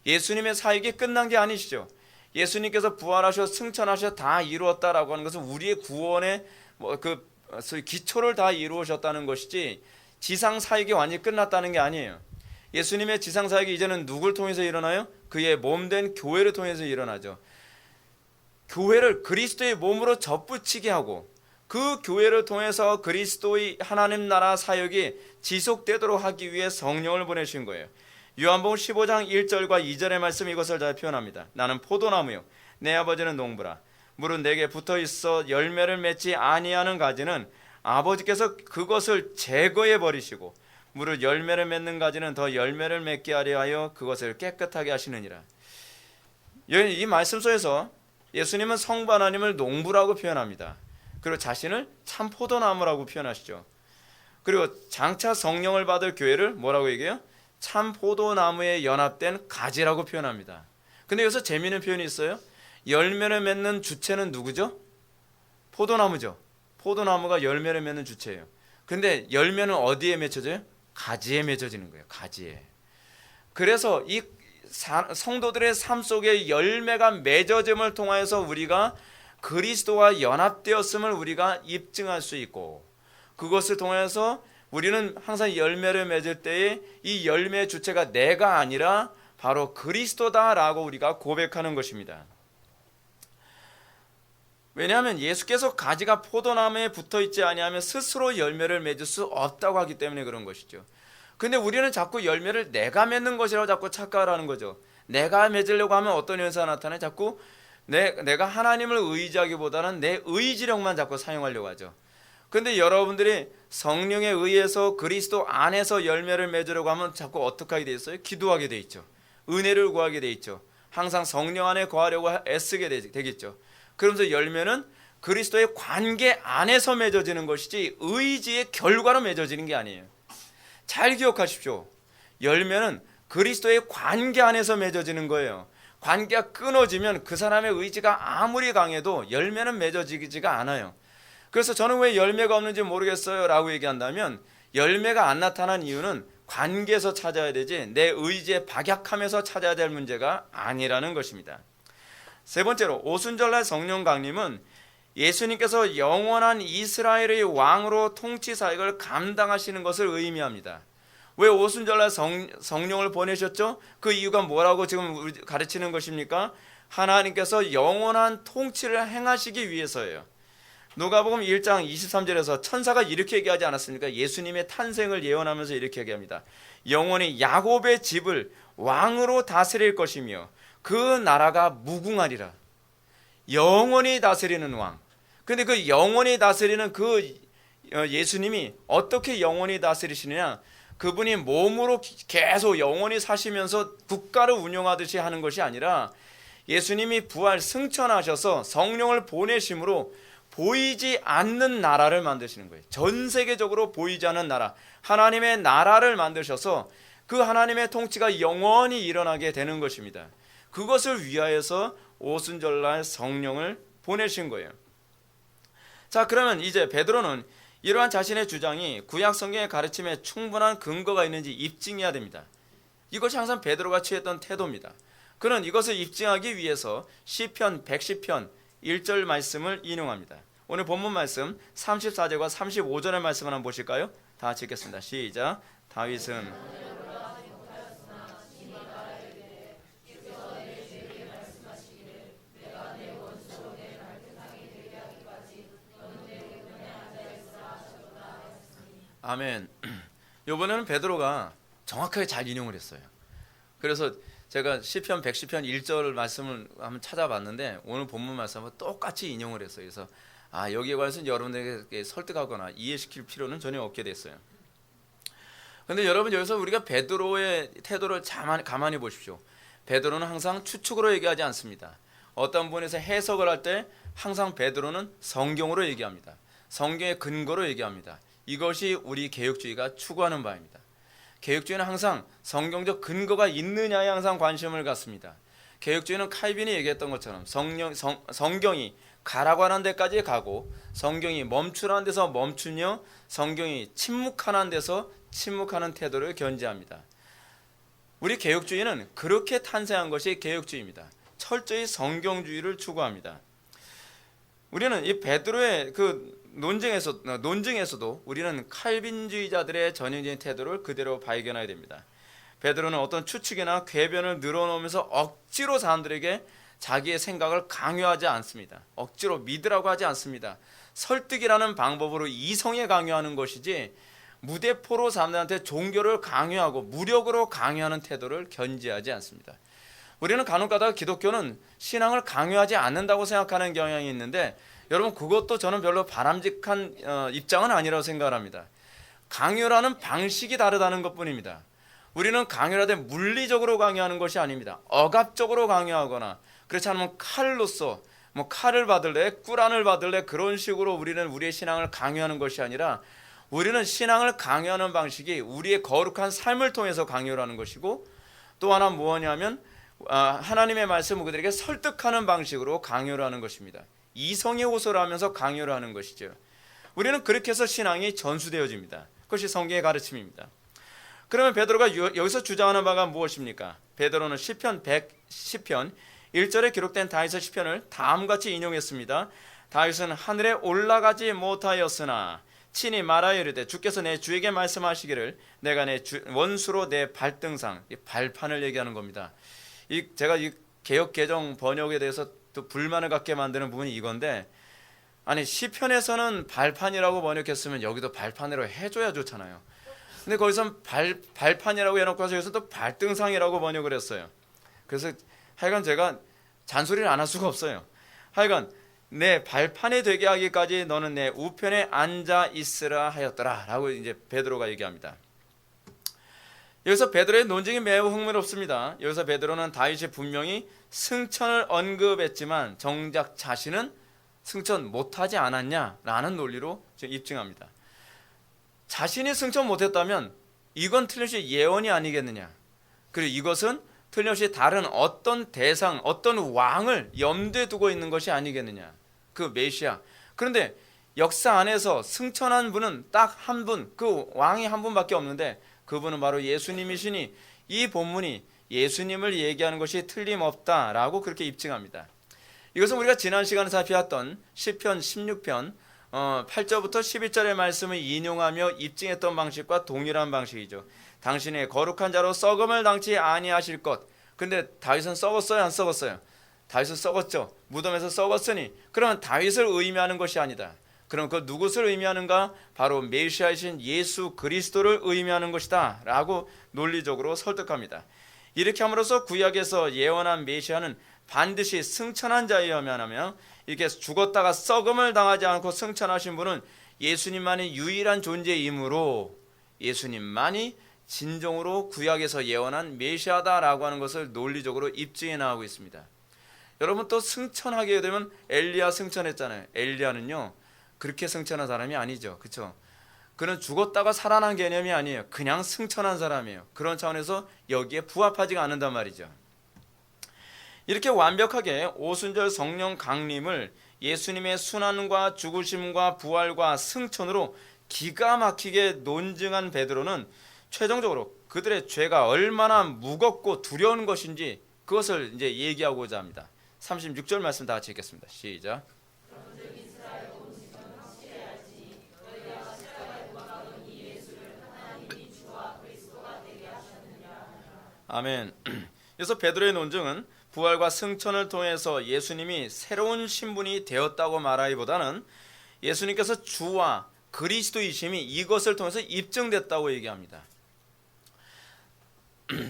예수님의 사역이 끝난 게 아니시죠. 예수님께서 부활하셔 승천하셔 다 이루었다라고 하는 것은 우리의 구원의 기초를 다 이루셨다는 것이지 지상 사역이 완전히 끝났다는 게 아니에요. 예수님의 지상 사역이 이제는 누굴 통해서 일어나요? 그의 몸된 교회를 통해서 일어나죠. 교회를 그리스도의 몸으로 접붙이게 하고 그 교회를 통해서 그리스도의 하나님 나라 사역이 지속되도록 하기 위해 성령을 보내신 거예요. 요한복음 15장 1절과 2절의 말씀 이것을 잘 표현합니다. 나는 포도나무요 내 아버지는 농부라. 물은 내게 붙어있어 열매를 맺지 아니하는 가지는 아버지께서 그것을 제거해 버리시고 무릇 열매를 맺는 가지는 더 열매를 맺게 하려 하여 그것을 깨끗하게 하시느니라. 이 말씀 속에서 예수님은 성부 하나님을 농부라고 표현합니다. 그리고 자신을 참 포도나무라고 표현하시죠. 그리고 장차 성령을 받을 교회를 뭐라고 얘기해요? 참 포도나무에 연합된 가지라고 표현합니다. 근데 여기서 재미있는 표현이 있어요. 열매를 맺는 주체는 누구죠? 포도나무죠. 포도나무가 열매를 맺는 주체예요. 근데 열매는 어디에 맺혀져요? 가지에 맺어지는 거예요. 가지에. 그래서 이 성도들의 삶 속에 열매가 맺어짐을 통하여서 우리가 그리스도와 연합되었음을 우리가 입증할 수 있고, 그것을 통해서 우리는 항상 열매를 맺을 때에 이 열매의 주체가 내가 아니라 바로 그리스도다라고 우리가 고백하는 것입니다. 왜냐하면 예수께서 가지가 포도나무에 붙어있지 아니하면 스스로 열매를 맺을 수 없다고 하기 때문에 그런 것이죠. 근데 우리는 자꾸 열매를 내가 맺는 것이라고 자꾸 착각을 하는 거죠. 내가 맺으려고 하면 어떤 현상이 나타나요? 자꾸 내가 하나님을 의지하기보다는 내 의지력만 자꾸 사용하려고 하죠. 근데 여러분들이 성령에 의해서 그리스도 안에서 열매를 맺으려고 하면 자꾸 어떻게 하게 돼 있어요? 기도하게 돼 있죠. 은혜를 구하게 돼 있죠. 항상 성령 안에 거하려고 애쓰게 되겠죠. 그러면서 열매는 그리스도의 관계 안에서 맺어지는 것이지 의지의 결과로 맺어지는 게 아니에요. 잘 기억하십시오. 열매는 그리스도의 관계 안에서 맺어지는 거예요. 관계가 끊어지면 그 사람의 의지가 아무리 강해도 열매는 맺어지지가 않아요. 그래서 저는 왜 열매가 없는지 모르겠어요 라고 얘기한다면, 열매가 안 나타난 이유는 관계에서 찾아야 되지 내 의지에 박약함에서 찾아야 될 문제가 아니라는 것입니다. 세 번째로 오순절날 성령 강림은 예수님께서 영원한 이스라엘의 왕으로 통치 사역을 감당하시는 것을 의미합니다. 왜 오순절날 성령을 보내셨죠? 그 이유가 뭐라고 지금 가르치는 것입니까? 하나님께서 영원한 통치를 행하시기 위해서예요. 누가복음 1장 23절에서 천사가 이렇게 얘기하지 않았습니까? 예수님의 탄생을 예언하면서 이렇게 얘기합니다. 영원히 야곱의 집을 왕으로 다스릴 것이며 그 나라가 무궁하리라. 영원히 다스리는 왕. 근데 그 영원히 다스리는 그 예수님이 어떻게 영원히 다스리시느냐? 그분이 몸으로 계속 영원히 사시면서 국가를 운영하듯이 하는 것이 아니라 예수님이 부활 승천하셔서 성령을 보내심으로 보이지 않는 나라를 만드시는 거예요. 전 세계적으로 보이지 않는 나라, 하나님의 나라를 만드셔서 그 하나님의 통치가 영원히 일어나게 되는 것입니다. 그것을 위하여서 오순절날 성령을 보내신 거예요. 자, 그러면 이제 베드로는 이러한 자신의 주장이 구약 성경의 가르침에 충분한 근거가 있는지 입증해야 됩니다. 이것이 항상 베드로가 취했던 태도입니다. 그는 이것을 입증하기 위해서 시편 110편 1절 말씀을 인용합니다. 오늘 본문 말씀 34절과 35절의 말씀을 한번 보실까요? 다 같이 읽겠습니다. 시작. 다윗은 아멘. 이번에는 베드로가 정확하게 잘 인용을 했어요. 그래서 제가 시편 110편 1절 말씀을 한번 찾아봤는데 오늘 본문 말씀과 똑같이 인용을 했어요. 그래서 여기에 관해서 여러분들에게 설득하거나 이해시킬 필요는 전혀 없게 됐어요. 근데 여러분 여기서 우리가 베드로의 태도를 가만히 보십시오. 베드로는 항상 추측으로 얘기하지 않습니다. 어떤 분에서 해석을 할 때 항상 베드로는 성경으로 얘기합니다. 성경의 근거로 얘기합니다. 이것이 우리 개혁주의가 추구하는 바입니다. 개혁주의는 항상 성경적 근거가 있느냐에 항상 관심을 갖습니다. 개혁주의는 칼빈이 얘기했던 것처럼 성경이 가라고 하는 데까지 가고 성경이 멈추라는 데서 멈추며 성경이 침묵하는 데서 침묵하는 태도를 견지합니다. 우리 개혁주의는 그렇게 탄생한 것이 개혁주의입니다. 철저히 성경주의를 추구합니다. 우리는 이 베드로의 그 논증에서도 우리는 칼빈주의자들의 전형적인 태도를 그대로 발견해야 됩니다. 베드로는 어떤 추측이나 궤변을 늘어놓으면서 억지로 사람들에게 자기의 생각을 강요하지 않습니다. 억지로 믿으라고 하지 않습니다. 설득이라는 방법으로 이성에 강요하는 것이지 무대포로 사람들한테 종교를 강요하고 무력으로 강요하는 태도를 견지하지 않습니다. 우리는 간혹가다가 기독교는 신앙을 강요하지 않는다고 생각하는 경향이 있는데 여러분 그것도 저는 별로 바람직한 입장은 아니라고 생각을 합니다. 강요라는 방식이 다르다는 것뿐입니다. 우리는 강요를 할 때 물리적으로 강요하는 것이 아닙니다. 억압적으로 강요하거나 그렇지 않으면 칼로서 칼을 받을래 꿀안을 받을래 그런 식으로 우리는 우리의 신앙을 강요하는 것이 아니라 우리는 신앙을 강요하는 방식이 우리의 거룩한 삶을 통해서 강요를 하는 것이고 또 하나 뭐냐면 하나님의 말씀을 그들에게 설득하는 방식으로 강요를 하는 것입니다. 이성의 호소를 하면서 강요를 하는 것이죠. 우리는 그렇게 해서 신앙이 전수되어집니다. 그것이 성경의 가르침입니다. 그러면 베드로가 여기서 주장하는 바가 무엇입니까? 베드로는 시편 1절에 기록된 다윗의 시편을 다음같이 인용했습니다. 다윗은 하늘에 올라가지 못하였으나 친히 말하여 이르되 주께서 내 주에게 말씀하시기를 내가 내 원수로 내 발등상 발판을 얘기하는 겁니다. 제가 이 개역 개정 번역에 대해서 또 불만을 갖게 만드는 부분이 이건데 아니 시편에서는 발판이라고 번역했으면 여기도 발판으로 해줘야 좋잖아요. 근데 거기서 발판이라고 해놓고 여기서 또 발등상이라고 번역을 했어요. 그래서 하여간 제가 잔소리를 안 할 수가 없어요. 하여간 내 발판이 되게 하기까지 너는 내 우편에 앉아 있으라 하였더라 라고 이제 베드로가 얘기합니다. 여기서 베드로의 논증이 매우 흥미롭습니다. 여기서 베드로는 다윗이 분명히 승천을 언급했지만 정작 자신은 승천 못하지 않았냐라는 논리로 입증합니다. 자신이 승천 못했다면 이건 틀림없이 예언이 아니겠느냐. 그리고 이것은 틀림없이 다른 어떤 대상, 어떤 왕을 염두에 두고 있는 것이 아니겠느냐. 그 메시아. 그런데 역사 안에서 승천한 분은 딱 한 분, 그 왕이 한 분밖에 없는데 그분은 바로 예수님이시니 이 본문이 예수님을 얘기하는 것이 틀림없다라고 그렇게 입증합니다. 이것은 우리가 지난 시간에 살펴봤던 시편 16편 8절부터 11절의 말씀을 인용하며 입증했던 방식과 동일한 방식이죠. 당신의 거룩한 자로 썩음을 당치 아니하실 것. 근데 다윗은 썩었어요? 안 썩었어요? 다윗은 썩었죠. 무덤에서 썩었으니 그러면 다윗을 의미하는 것이 아니다. 그럼 그 누구를 의미하는가? 바로 메시아이신 예수 그리스도를 의미하는 것이다 라고 논리적으로 설득합니다. 이렇게 함으로써 구약에서 예언한 메시아는 반드시 승천한 자여야만 하며 이렇게 죽었다가 썩음을 당하지 않고 승천하신 분은 예수님만이 유일한 존재이므로 예수님만이 진정으로 구약에서 예언한 메시아다라고 하는 것을 논리적으로 입증해 나가고 있습니다. 여러분 또 승천하게 되면 엘리야 승천했잖아요. 엘리야는요 그렇게 승천한 사람이 아니죠. 그렇죠? 그는 죽었다가 살아난 개념이 아니에요. 그냥 승천한 사람이에요. 그런 차원에서 여기에 부합하지가 않는단 말이죠. 이렇게 완벽하게 오순절 성령 강림을 예수님의 순환과 죽으심과 부활과 승천으로 기가 막히게 논증한 베드로는 최종적으로 그들의 죄가 얼마나 무겁고 두려운 것인지 그것을 이제 얘기하고자 합니다. 36절 말씀 다 같이 읽겠습니다. 시작. 아멘. 그래서 베드로의 논증은 부활과 승천을 통해서 예수님이 새로운 신분이 되었다고 말하기보다는 예수님께서 주와 그리스도이심이 이것을 통해서 입증됐다고 얘기합니다.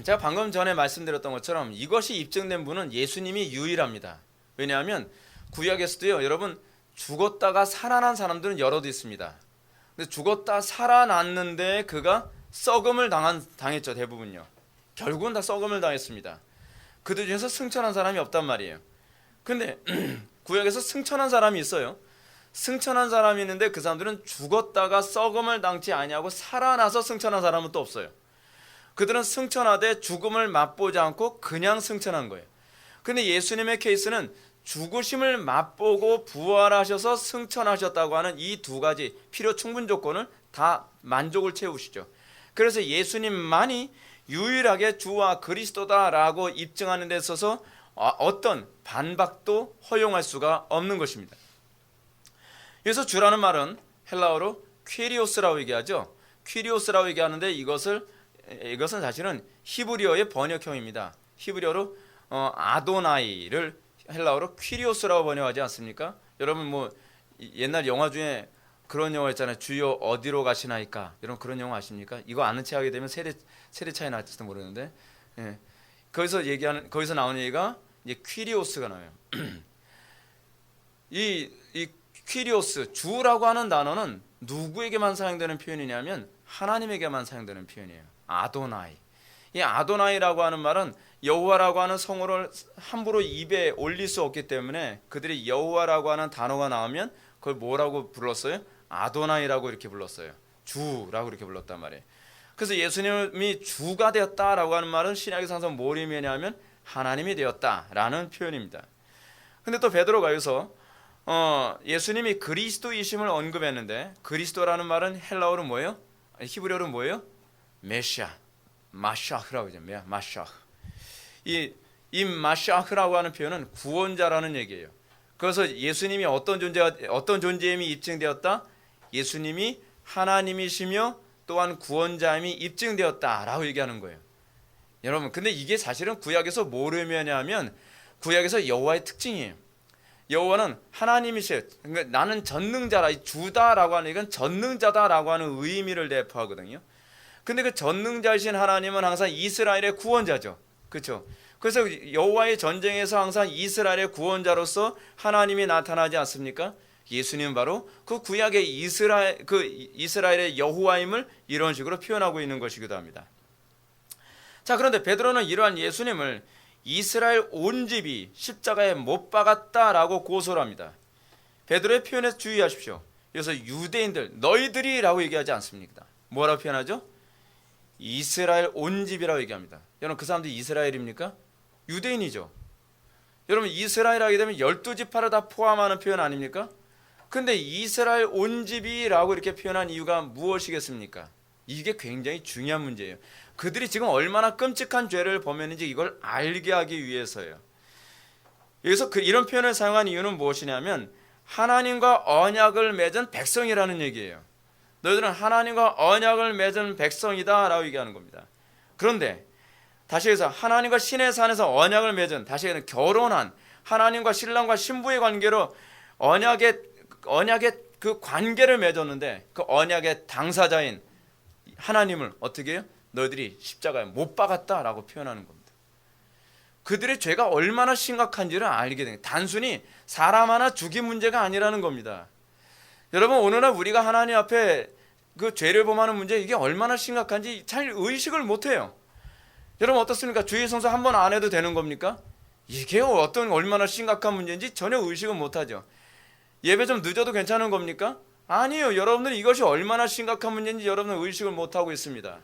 제가 방금 전에 말씀드렸던 것처럼 이것이 입증된 분은 예수님이 유일합니다. 왜냐하면 구약에서도요 여러분 죽었다가 살아난 사람들은 여럿 있습니다. 근데 죽었다 살아났는데 그가 썩음을 당했죠. 대부분요. 결국은 다 썩음을 당했습니다. 그들 중에서 승천한 사람이 없단 말이에요. 근데 구약에서 승천한 사람이 있어요. 승천한 사람이 있는데 그 사람들은 죽었다가 썩음을 당치 아니하고 살아나서 승천한 사람은 또 없어요. 그들은 승천하되 죽음을 맛보지 않고 그냥 승천한 거예요. 근데 예수님의 케이스는 죽으심을 맛보고 부활하셔서 승천하셨다고 하는 이 두 가지 필요 충분 조건을 다 만족을 채우시죠. 그래서 예수님만이 유일하게 주와 그리스도다라고 입증하는 데 있어서 어떤 반박도 허용할 수가 없는 것입니다. 그래서 주라는 말은 헬라어로 퀴리오스라고 얘기하죠. 퀴리오스라고 얘기하는데 이것은 사실은 히브리어의 번역형입니다. 히브리어로 아도나이를 헬라어로 퀴리오스라고 번역하지 않습니까? 여러분 뭐 옛날 영화 중에 그런 영화 있잖아요. 주여 어디로 가시나이까? 이런 그런 영화 아십니까? 이거 아는 체 하게 되면 세대 차이 날지도 모르는데, 예. 거기서 나오는 얘기가 이제 퀴리오스가 나와요. 이 퀴리오스, 주라고 하는 단어는 누구에게만 사용되는 표현이냐면 하나님에게만 사용되는 표현이에요. 아도나이. 이 아도나이라고 하는 말은 여호와라고 하는 성어를 함부로 입에 올릴 수 없기 때문에 그들이 여호와라고 하는 단어가 나오면 그걸 뭐라고 불렀어요? 아도나이라고 이렇게 불렀어요. 주라고 이렇게 불렀단 말이에요. 그래서 예수님이 주가 되었다라고 하는 말은 신약에서 항상 뭘 의미하냐면 하나님이 되었다라는 표현입니다. 근데 또 베드로가 여기서 예수님이 그리스도이심을 언급했는데 그리스도라는 말은 헬라어로 뭐예요? 히브리어로 뭐예요? 메시아, 마샤흐라고 하죠. 마샤흐. 이 마샤흐라고 하는 표현은 구원자라는 얘기예요. 그래서 예수님이 어떤 존재임이 입증되었다? 예수님이 하나님이시며 또한 구원자임이 입증되었다라고 얘기하는 거예요. 여러분, 근데 이게 사실은 구약에서 뭘 의미하냐면 구약에서 여호와의 특징이에요. 여호와는 하나님이세요. 그러니까 나는 전능자라, 주다라고 하는 이건 전능자다라고 하는 의미를 내포하거든요. 근데 그 전능자이신 하나님은 항상 이스라엘의 구원자죠. 그렇죠? 그래서 여호와의 전쟁에서 항상 이스라엘의 구원자로서 하나님이 나타나지 않습니까? 예수님은 바로 그 구약의 이스라엘의 여호와임을 이런 식으로 표현하고 있는 것이기도 합니다. 자, 그런데 베드로는 이러한 예수님을 이스라엘 온 집이 십자가에 못 박았다라고 고소를 합니다. 베드로의 표현에 주의하십시오. 그래서 유대인들, 너희들이라고 얘기하지 않습니다. 뭐라고 표현하죠? 이스라엘 온 집이라고 얘기합니다. 여러분, 그 사람들이 이스라엘입니까? 유대인이죠. 여러분, 이스라엘 하게 되면 12지파를 다 포함하는 표현 아닙니까? 근데 이스라엘 온 집이라고 이렇게 표현한 이유가 무엇이겠습니까? 이게 굉장히 중요한 문제예요. 그들이 지금 얼마나 끔찍한 죄를 범했는지 이걸 알게 하기 위해서예요. 여기서 이런 표현을 사용한 이유는 무엇이냐면 하나님과 언약을 맺은 백성이라는 얘기예요. 너희들은 하나님과 언약을 맺은 백성이다 라고 얘기하는 겁니다. 그런데 다시 해서 하나님과 신의 산에서 언약을 맺은, 다시 해서 결혼한 하나님과 신랑과 신부의 관계로 언약의 그 관계를 맺었는데 그 언약의 당사자인 하나님을 어떻게 해요? 너희들이 십자가에 못 박았다라고 표현하는 겁니다. 그들의 죄가 얼마나 심각한지를 알게 됩니다. 단순히 사람 하나 죽인 문제가 아니라는 겁니다. 여러분, 오늘날 우리가 하나님 앞에 그 죄를 범하는 문제, 이게 얼마나 심각한지 잘 의식을 못해요. 여러분 어떻습니까? 주일 성수 한 번 안 해도 되는 겁니까? 이게 얼마나 심각한 문제인지 전혀 의식은 못하죠. 예배 좀 늦어도 괜찮은 겁니까? 아니에요. 여러분들은 이것이 얼마나 심각한 문제인지 여러분은 의식을 못하고 있습니다.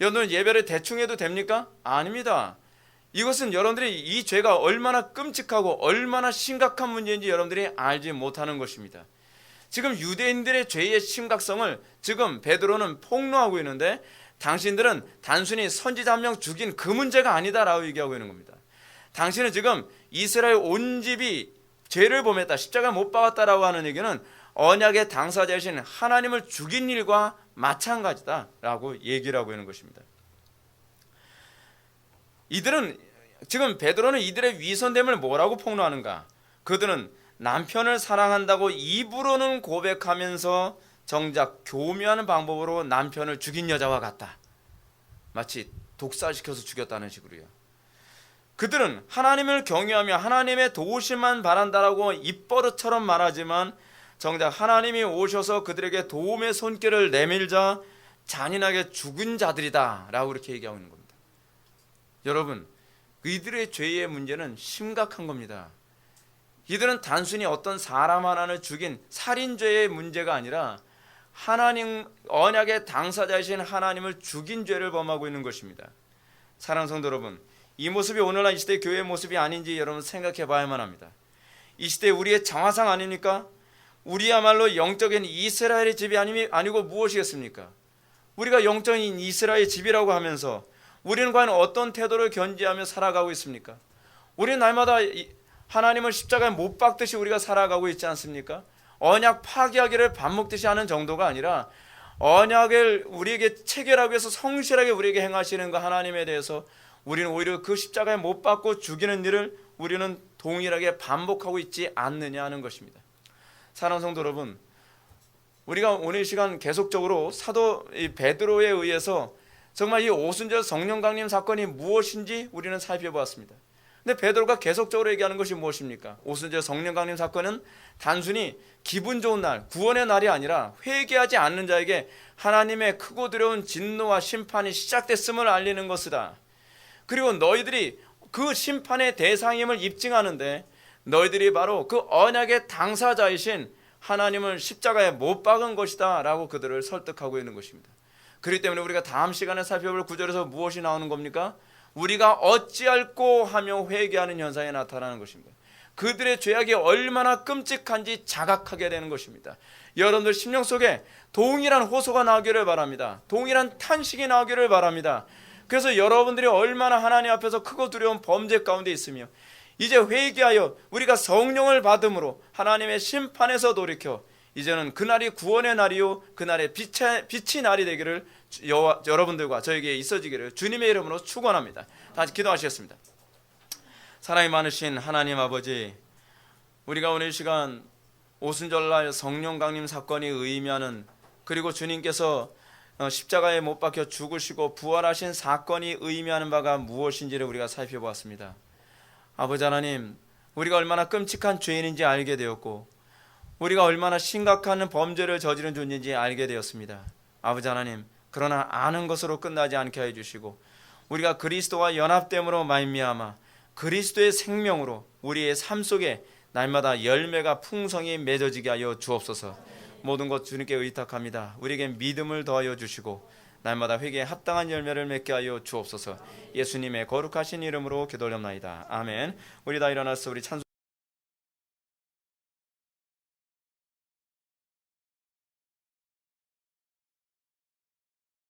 여러분들은 예배를 대충 해도 됩니까? 아닙니다. 이것은 여러분들이 이 죄가 얼마나 끔찍하고 얼마나 심각한 문제인지 여러분들이 알지 못하는 것입니다. 지금 유대인들의 죄의 심각성을 지금 베드로는 폭로하고 있는데 당신들은 단순히 선지자 한 명 죽인 그 문제가 아니다라고 얘기하고 있는 겁니다. 당신은 지금 이스라엘 온 집이 죄를 범했다, 십자가에 못 박았다라고 하는 얘기는 언약의 당사자이신 하나님을 죽인 일과 마찬가지다라고 얘기를 하고 있는 것입니다. 지금 베드로는 이들의 위선됨을 뭐라고 폭로하는가? 그들은 남편을 사랑한다고 입으로는 고백하면서 정작 교묘한 방법으로 남편을 죽인 여자와 같다. 마치 독살시켜서 죽였다는 식으로요. 그들은 하나님을 경외하며 하나님의 도우심만 바란다라고 입버릇처럼 말하지만 정작 하나님이 오셔서 그들에게 도움의 손길을 내밀자 잔인하게 죽은 자들이다 라고 그렇게 얘기하고 있는 겁니다. 여러분, 이들의 죄의 문제는 심각한 겁니다. 이들은 단순히 어떤 사람 하나를 죽인 살인죄의 문제가 아니라 하나님 언약의 당사자이신 하나님을 죽인 죄를 범하고 있는 것입니다. 사랑하는 성도 여러분, 이 모습이 오늘날 이 시대 교회의 모습이 아닌지 여러분 생각해 봐야만 합니다. 이 시대 우리의 정화상 아닙니까? 우리야말로 영적인 이스라엘의 집이 아니고 무엇이겠습니까? 우리가 영적인 이스라엘의 집이라고 하면서 우리는 과연 어떤 태도를 견지하며 살아가고 있습니까? 우리는 날마다 하나님을 십자가에 못 박듯이 우리가 살아가고 있지 않습니까? 언약 파기하기를 밥 먹듯이 하는 정도가 아니라 언약을 우리에게 체결하기 위해서 성실하게 우리에게 행하시는 그 하나님에 대해서 우리는 오히려 그 십자가에 못 박고 죽이는 일을 우리는 동일하게 반복하고 있지 않느냐 하는 것입니다. 사랑하는 성도 여러분, 우리가 오늘 시간 계속적으로 사도 베드로에 의해서 정말 이 오순절 성령 강림 사건이 무엇인지 우리는 살펴보았습니다. 근데 베드로가 계속적으로 얘기하는 것이 무엇입니까? 오순절 성령 강림 사건은 단순히 기분 좋은 날, 구원의 날이 아니라 회개하지 않는 자에게 하나님의 크고 두려운 진노와 심판이 시작됐음을 알리는 것이다. 그리고 너희들이 그 심판의 대상임을 입증하는데 너희들이 바로 그 언약의 당사자이신 하나님을 십자가에 못 박은 것이다 라고 그들을 설득하고 있는 것입니다. 그렇기 때문에 우리가 다음 시간에 살펴볼 구절에서 무엇이 나오는 겁니까? 우리가 어찌할꼬 하며 회개하는 현상이 나타나는 것입니다. 그들의 죄악이 얼마나 끔찍한지 자각하게 되는 것입니다. 여러분들 심령 속에 동일한 호소가 나오기를 바랍니다. 동일한 탄식이 나오기를 바랍니다. 그래서 여러분들이 얼마나 하나님 앞에서 크고 두려운 범죄 가운데 있으며 이제 회개하여 우리가 성령을 받음으로 하나님의 심판에서 돌이켜 이제는 그날이 구원의 날이요 그날의 빛이 날이 되기를 여러분들과 저에게 있어지기를 주님의 이름으로 축원합니다. 다시 기도하시겠습니다. 사랑이 많으신 하나님 아버지, 우리가 오늘 이 시간 오순절날 성령 강림 사건이 의미하는, 그리고 주님께서 십자가에 못 박혀 죽으시고 부활하신 사건이 의미하는 바가 무엇인지를 우리가 살펴보았습니다. 아버지 하나님, 우리가 얼마나 끔찍한 죄인인지 알게 되었고 우리가 얼마나 심각한 범죄를 저지른 존재인지 알게 되었습니다. 아버지 하나님, 그러나 아는 것으로 끝나지 않게 해주시고 우리가 그리스도와 연합됨으로 말미암아 그리스도의 생명으로 우리의 삶 속에 날마다 열매가 풍성히 맺어지게 하여 주옵소서. 모든 것 주님께 의탁합니다. 우리에게 믿음을 더하여 주시고 날마다 회개에 합당한 열매를 맺게 하여 주옵소서. 예수님의 거룩하신 이름으로 기도하옵나이다. 아멘. 우리 다 일어나서 우리 찬송